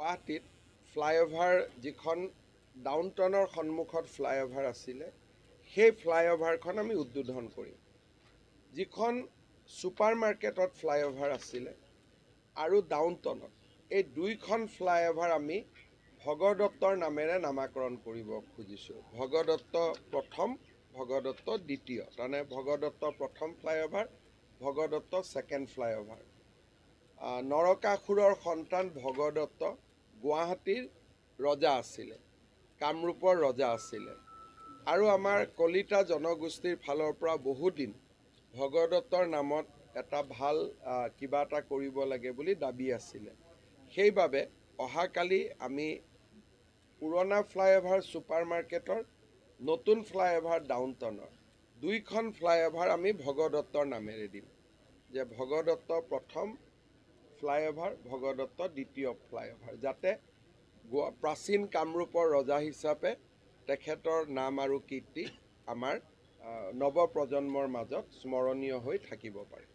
গুৱাহাটীত ফ্লাইঅভাৰ যিখন ডাউনটাউনৰ সন্মুখত ফ্লাইঅভাৰ আছিলে সেই ফ্লাইঅভাৰখন আমি উদ্বোধন কৰিম। যিখন ছুপাৰ মাৰ্কেটত ফ্লাইঅভাৰ আছিলে আৰু ডাউনটাউনত এই দুইখন ফ্লাইঅভাৰ আমি ভগদত্তৰ নামেৰে নামাকৰণ কৰিব খুজিছোঁ। ভগদত্ত প্ৰথম, ভগদত্ত দ্বিতীয়, তাৰমানে ভগদত্ত প্ৰথম ফ্লাইঅভাৰ, ভগদত্ত ছেকেণ্ড ফ্লাইঅভাৰ। নৰকাসুৰৰ সন্তান ভগদত্ত গুৱাহাটীৰ ৰজা আছিলে, কামৰূপৰ ৰজা আছিলে আৰু আমাৰ কলিতা জনগোষ্ঠীৰ ফালৰ পৰা বহুদিন ভগদত্তৰ নামত এটা ভাল কিবা এটা কৰিব লাগে বুলি দাবী আছিলে। সেইবাবে অহাকালি আমি পুৰণা ফ্লাইঅভাৰ ছুপাৰ মাৰ্কেটৰ, নতুন ফ্লাইঅভাৰ ডাউনটাউনৰ দুইখন ফ্লাইঅভাৰ আমি ভগদত্তৰ নামেৰে দিম, যে ভগদত্ত প্ৰথম ফ্লাইঅভাৰ, ভগদত্ত দ্বিতীয় ফ্লাইঅভাৰ, যাতে প্ৰাচীন কামৰূপৰ ৰজা হিচাপে তেখেতৰ নাম আৰু কীৰ্তি আমাৰ নৱপ্ৰজন্মৰ মাজত স্মৰণীয় হৈ থাকিব পাৰে।